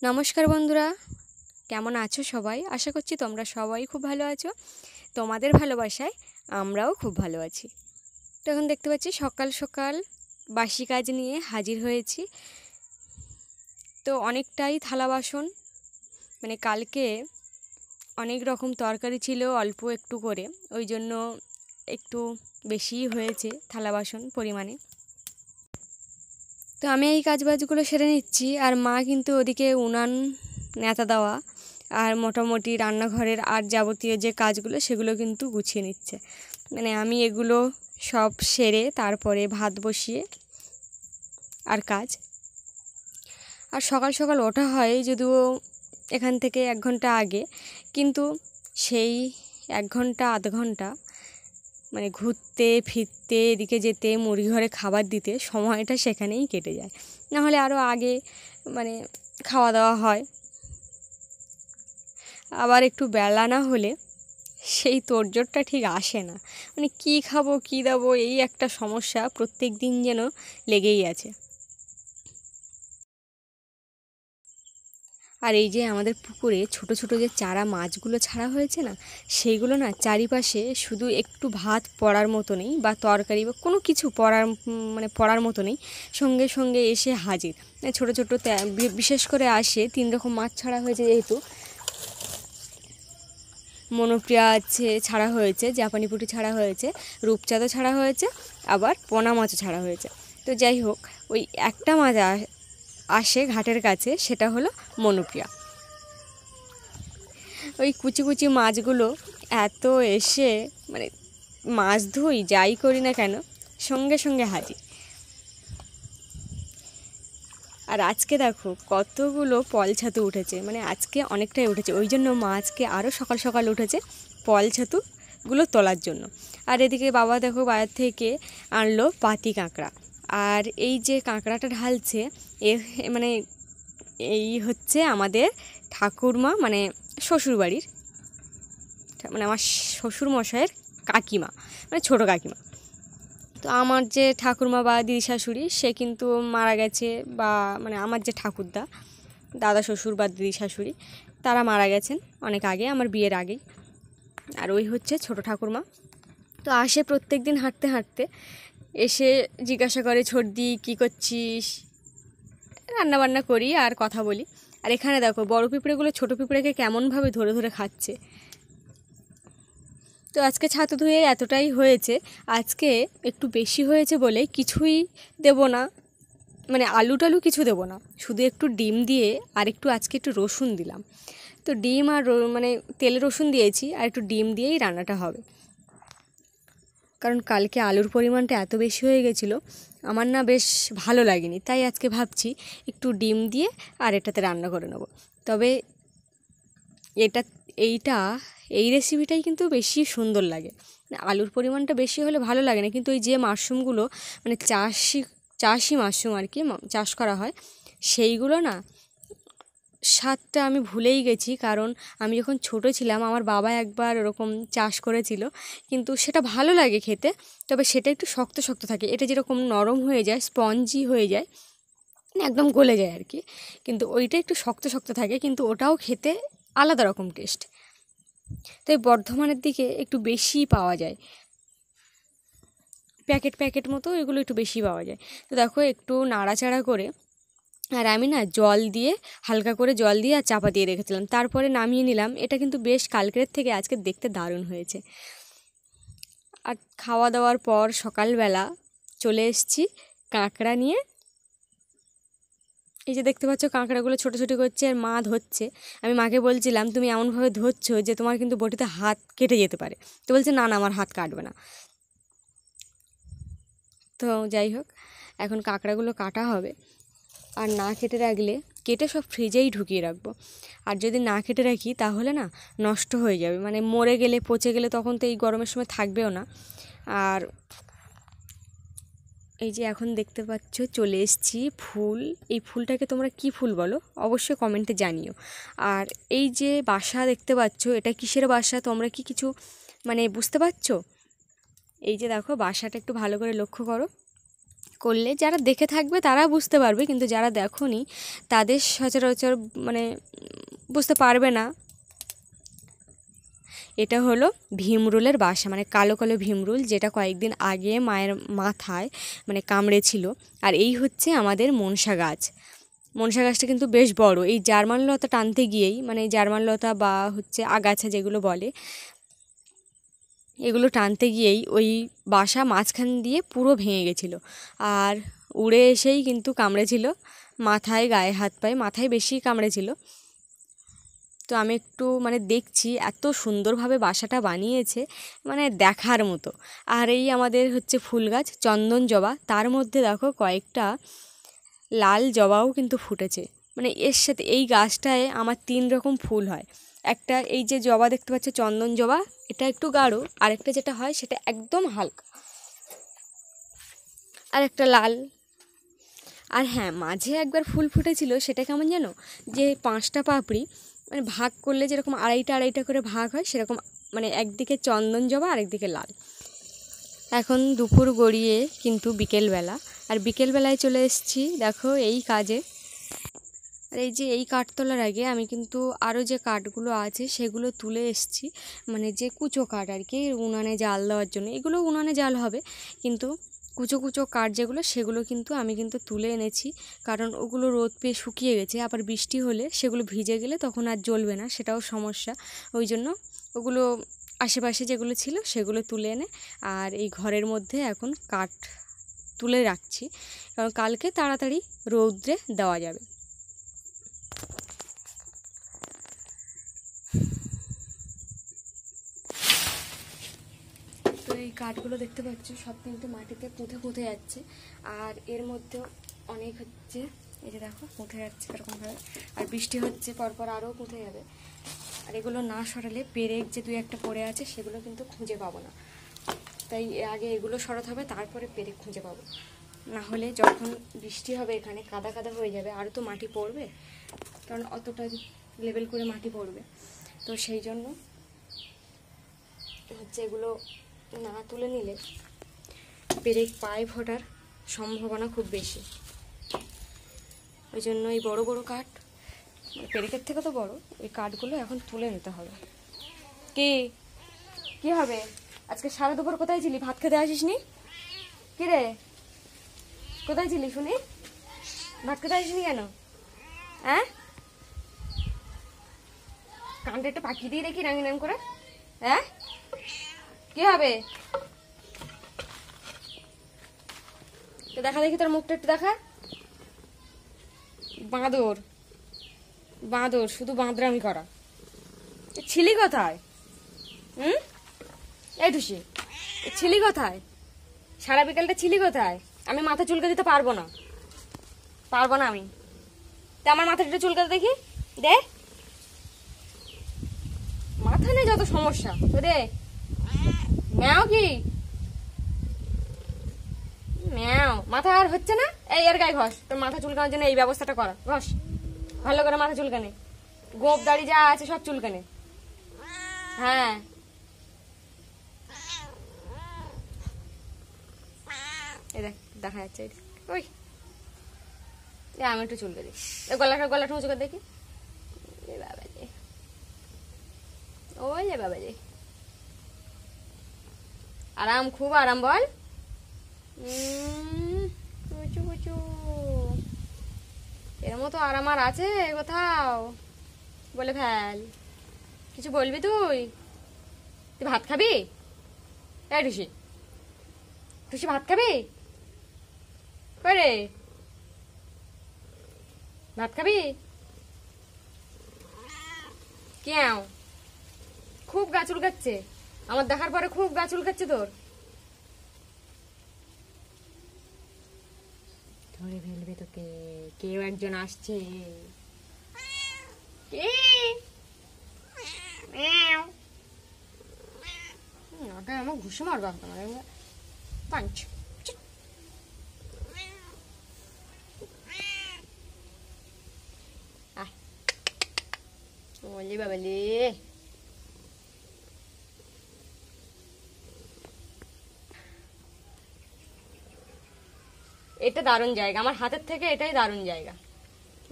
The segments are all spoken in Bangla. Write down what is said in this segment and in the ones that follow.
নমস্কার বন্ধুরা, কেমন আছো সবাই? আশা করছি তোমরা সবাই খুব ভালো আছো। তোমাদের ভালোবাসায় আমরাও খুব ভালো আছি। তো এখন দেখতে পাচ্ছি সকাল সকাল বাসি কাজ নিয়ে হাজির হয়েছি। তো অনেকটাই থালা বাসন, মানে কালকে অনেক রকম তরকারি ছিল অল্প একটু করে, ওই জন্য একটু বেশিই হয়েছে থালা বাসন পরিমাণে। তো আমি এই কাজবাজগুলো সেরে নিচ্ছি, আর মা কিন্তু ওদিকে উনান নেতা দেওয়া আর মোটামুটি রান্নাঘরের আর যাবতীয় যে কাজগুলো সেগুলো কিন্তু গুছিয়ে নিচ্ছে। মানে আমি এগুলো সব সেরে তারপরে ভাত বসিয়ে আর কাজ। আর সকাল সকাল ওঠা হয় যদিও এখান থেকে 1 ঘন্টা আগে, কিন্তু সেই 1 ঘন্টা আধ ঘন্টা মানে ঘুরতে ফিরতে, এদিকে যেতে, মুরগি ঘরে খাবার দিতে সময়টা সেখানেই কেটে যায়। নাহলে আরও আগে মানে খাওয়া দাওয়া হয়। আবার একটু বেলা না হলে সেই তোড়জোড়টা ঠিক আসে না, মানে কী খাবো কী দেবো এই একটা সমস্যা প্রত্যেক দিন যেন লেগেই আছে। আর এই যে আমাদের পুকুরে ছোট ছোট যে চারা মাছগুলো ছাড়া হয়েছে না, সেইগুলো না চারিপাশে শুধু একটু ভাত পড়ার মতো নেই বা তরকারি বা কোনো কিছু মানে পড়ার মতো নেই, সঙ্গে সঙ্গে এসে হাজির। ছোট ছোট বিশেষ করে আসে 3 রকম মাছ ছাড়া হয়েছে, যেহেতু মনোপ্রিয়া আছে ছাড়া হয়েছে, জাপানি পুঁটি ছাড়া হয়েছে, রূপচাঁদও ছাড়া হয়েছে, আবার পোনা মাছও ছাড়া হয়েছে। তো যাই হোক, ওই একটা মাছ আসে ঘাটের কাছে, সেটা হলো মনোপ্রিয়া। ওই কুচি কুচি মাছগুলো এত এসে মানে মাছ ধুই যাই করি না কেন সঙ্গে সঙ্গে হাজির। আর আজকে দেখো কতগুলো পল ছাতু উঠেছে, মানে আজকে অনেকটাই উঠেছে, ওই জন্য মা আজকে আরও সকাল সকাল উঠেছে পল ছাতুগুলো তোলার জন্য। আর এদিকে বাবা দেখো বাজার থেকে আনলো পাতি কাঁকড়া। আর এই যে কাঁকড়াটা ঢালছে মানে এই হচ্ছে আমাদের ঠাকুরমা, মানে শ্বশুরবাড়ির, মানে আমার শ্বশুর মশাইয়ের কাকিমা, মানে ছোটো কাকিমা। তো আমার যে ঠাকুরমা বা দিদি শাশুড়ি সে কিন্তু মারা গেছে, বা মানে আমার যে ঠাকুরদা, দাদা শ্বশুর বা দিদি শাশুড়ি, তারা মারা গেছেন অনেক আগে, আমার বিয়ের আগেই। আর ওই হচ্ছে ছোটো ঠাকুরমা। তো আসে প্রত্যেক দিন হাঁটতে হাঁটতে, এসে জিজ্ঞাসা করে, ছোটদি কী করছিস? রান্নাবান্না করি আর কথা বলি। আর এখানে দেখো বড় পিঁপড়েগুলো ছোটো পিঁপড়েকে কেমনভাবে ধরে ধরে খাচ্ছে। তো আজকে ছাতু ধুয়ে এতটাই হয়েছে, আজকে একটু বেশি হয়েছে বলে কিছুই দেব না, মানে আলু টালু কিছু দেবো না, শুধু একটু ডিম দিয়ে আর একটু আজকে একটু রসুন দিলাম। তো ডিম আর মানে তেলে রসুন দিয়েছি, আর একটু ডিম দিয়েই রান্নাটা হবে। কারণ কালকে আলুর পরিমাণটা এত বেশি হয়ে গেছিলো, আমার না বেশ ভালো লাগেনি, তাই আজকে ভাবছি একটু ডিম দিয়ে আর এটাতে রান্না করে নেব। তবে এটা এইটা এই রেসিপিটাই কিন্তু বেশি সুন্দর লাগে। আলুর পরিমাণটা বেশি হলে ভালো লাগে না, কিন্তু ওই যে মাশরুমগুলো মানে চাষি মাশরুম আর কি চাষ করা হয়, সেইগুলো না স্বাদটা আমি ভুলেই গেছি। কারণ আমি যখন ছোটো ছিলাম আমার বাবা একবার ওরকম চাষ করেছিল, কিন্তু সেটা ভালো লাগে খেতে, তবে সেটা একটু শক্ত শক্ত থাকে, এটা যেরকম নরম হয়ে যায়, স্পঞ্জি হয়ে যায়, একদম গলে যায় আর কি, কিন্তু ওইটা একটু শক্ত শক্ত থাকে, কিন্তু ওটাও খেতে আলাদা রকম টেস্ট। তাই বর্ধমানের দিকে একটু বেশি পাওয়া যায়, প্যাকেট প্যাকেট মতো এগুলো একটু বেশি পাওয়া যায়। তো দেখো একটু নাড়াচাড়া করে, আর আমি না জল দিয়ে, হালকা করে জল দিয়ে আর চাপা দিয়ে রেখেছিলাম, তারপরে নামিয়ে নিলাম। এটা কিন্তু বেশ কালকের থেকে আজকে দেখতে দারুণ হয়েছে। আর খাওয়া দাওয়ার পর সকালবেলা চলে এসেছি কাঁকড়া নিয়ে। এই যে দেখতে পাচ্ছ কাঁকড়াগুলো ছোটো ছোটো করছে আর মা ধরছে। আমি মাকে বলছিলাম তুমি এমনভাবে ধরছো যে তোমার কিন্তু বটিতে হাত কেটে যেতে পারে। তো বলছে না না আমার হাত কাটবে না। তো যাই হোক, এখন কাঁকড়াগুলো কাটা হবে, আর না কেটে রাখলে, কেটে সব ফ্রিজেই ঢুকিয়ে রাখবো, আর যদি না কেটে রাখি তাহলে না নষ্ট হয়ে যাবে, মানে মরে গেলে পচে গেলে তখন তো এই গরমের সময় থাকবেও না। আর এই যে এখন দেখতে পাচ্ছ চলে এসেছি ফুল, এই ফুলটাকে তোমরা কি ফুল বলো অবশ্যই কমেন্টে জানিও। আর এই যে বাসা দেখতে পাচ্ছ, এটা কিসের বাসা তোমরা কি কিছু মানে বুঝতে পারছো? এই যে দেখো বাসাটা একটু ভালো করে লক্ষ্য করো, করলে যারা দেখে থাকবে তারা বুঝতে পারবে, কিন্তু যারা দেখোনি তাদের সচরাচর মানে বুঝতে পারবে না। এটা হলো ভীমরুলের বাসা, মানে কালো কালো ভীমরুল, যেটা কয়েকদিন আগে মায়ের মাথায় মানে কামড়েছিল। আর এই হচ্ছে আমাদের মনসা গাছ। মনসা গাছটা কিন্তু বেশ বড়। এই জার্মান লতা টানতে গিয়েই, মানে জার্মান লতা বা হচ্ছে আগাছা যেগুলো বলে, এগুলো টানতে গিয়েই ওই বাসা মাঝখান দিয়ে পুরো ভেঙে গেছিলো। আর উড়ে এসেই কিন্তু কামড়েছিল মাথায়, গায়ে, হাত পায়ে, মাথায় বেশি কামড়েছিল। তো আমি একটু মানে দেখছি এত সুন্দরভাবে বাসাটা বানিয়েছে, মানে দেখার মতো। আর এই আমাদের হচ্ছে ফুল গাছ চন্দন জবা, তার মধ্যে দেখো কয়েকটা লাল জবাও কিন্তু ফুটেছে। মানে এর সাথে এই গাছটায় আমার 3 রকম ফুল হয়। একটা এই যে জবা দেখতে পাচ্ছ চন্দন জবা, এটা একটু গাঢ়, আরেকটা যেটা হয় সেটা একদম হালকা, আর একটা লাল। আর হ্যাঁ, মাঝে একবার ফুল ফুটেছিল, সেটা কেমন জানো, যে 5টা পাপড়ি মানে ভাগ করলে যেরকম আড়াইটা আড়াইটা করে ভাগ হয় সেরকম, মানে একদিকে চন্দন জবা আর একদিকে লাল। এখন দুপুর গড়িয়ে কিন্তু বিকেলবেলা, আর বিকেলবেলায় চলে এসেছি দেখো এই কাজে। আর এই যে এই কাঠ তোলার আগে আমি কিন্তু আরও যে কাঠগুলো আছে সেগুলো তুলে এসেছি, মানে যে কুচো কাঠ আর কি, উনানে জাল দেওয়ার জন্য। এগুলো উনানে জাল হবে, কিন্তু কুচো কুচো কাঠ যেগুলো সেগুলো কিন্তু আমি কিন্তু তুলে এনেছি, কারণ ওগুলো রোদ পেয়ে শুকিয়ে গেছে। আবার বৃষ্টি হলে সেগুলো ভিজে গেলে তখন আর জ্বলবে না, সেটাও সমস্যা। ওই জন্য ওগুলো আশেপাশে যেগুলো ছিল সেগুলো তুলে এনে আর এই ঘরের মধ্যে এখন কাঠ তুলে রাখছি, কারণ কালকে তাড়াতাড়ি রৌদ্রে দেওয়া যাবে। তো এই কাঠগুলো দেখতে পাচ্ছ সব কিন্তু মাটিতে পুঁতে পুঁতে যাচ্ছে, আর এর মধ্যেও অনেক হচ্ছে, এই যে দেখো পুঁতে যাচ্ছে এরকমভাবে, আর বৃষ্টি হচ্ছে পরপর আরও পুঁতে যাবে। আর এগুলো না সরালে পেরেক যে 2-1টা পড়ে আছে সেগুলো কিন্তু খুঁজে পাবো না, তাই আগে এগুলো সরাতে হবে, তারপরে পেরেক খুঁজে পাবো। না হলে যখন বৃষ্টি হবে এখানে কাদা কাদা হয়ে যাবে, আরও তো মাটি পড়বে, কারণ অতটা লেভেল করে মাটি পড়বে। তো সেই জন্য হচ্ছে এগুলো না তুলে নিলে পেরেক পায়ে ফোটার সম্ভাবনা খুব বেশি। ওই জন্য এই বড় বড় কাঠ, পেরেকের থেকে তো বড়, এই কাঠগুলো এখন তুলে নিতে হবে। কি হবে? আজকে সারা দুপুর কোথায় ছিলি? ভাত খেতে আসিসনি? কি রে, কোথায় ছিলি শুনি? ভাত খেতে আসিসনি কেন? হ্যাঁ, কানটা একটু পাকিয়ে দিয়ে রেখি রাঙি নাম করে। হ্যাঁ, কি হবে? তো দেখা দেখি তোর মুখটা একটু দেখা। বাঁদর বাঁদর, শুধু বাঁদরামি করা। ছিলি কোথায়? এই টুসি, ছিলি কোথায় সারা বিকালটা? ছিলি কোথায়? আমি মাথা চুলকে দিতে পারবো না, আমি। তা আমার মাথাটা চুলকাতে দেখি দে। মাথা নেই যত সমস্যা তো দে। ম্যাও কি ম্যাও, মাথা আর হচ্ছে না? এই এর গায়ে ঘষ, তোর মাথা চুলকানোর জন্য এই ব্যবস্থাটা করা। ঘষ ভালো করে মাথা চুলকানে, গোপ দাড়ি যা আছে সব চুলকানে। হ্যাঁ, এই দেখ দেখা যাচ্ছে, ওই আমি একটু চুলকে দিই। গলাটা উঁচু করে দেখি। বাবাজি, ওই যে বাবাজি, আরাম, খুব আরাম। বল কুচু কুচু, এর মতো আরাম আর আছে কোথাও? বলে ফেল। কিছু বলবি তুই? ভাত খাবি? এই টুসি, ভাত খাবি? করে ভাত খাবি? কেউ খুব গা চুলকাচ্ছে আমার দেখার পরে, খুব গা চুলকাচ্ছে তোর। ধরে ফেলবে তোকে, কেউ একজন আসছে। আমার ঘুষে মারবা তোমার পাঞ্চ। ওলে বাবালে, এটা দারুণ জায়গা, আমার হাতের থেকে এটাই দারুণ জায়গা,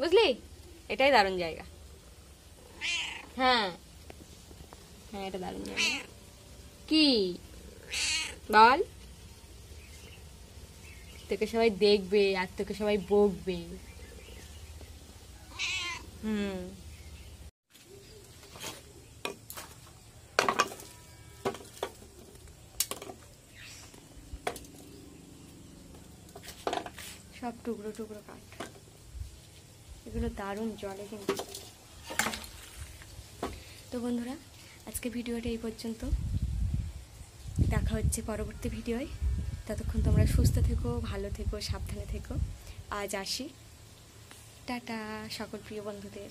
বুঝলি? এটাই দারুণ জায়গা। হ্যাঁ হ্যাঁ, এটা দারুণ জায়গা। কি বল? তোকে সবাই দেখবে আর তোকে সবাই বকবে। হুম, সব টুকরো টুকরো কাঠ, এগুলো দারুণ জলে কিন্তু। তো বন্ধুরা, আজকে ভিডিওটা এই পর্যন্ত, দেখা হচ্ছে পরবর্তী ভিডিওয়। ততক্ষণ তোমরা সুস্থ থেকো, ভালো থেকো, সাবধানে থেকো। আজ আসি, টাটা সকল প্রিয় বন্ধুদের।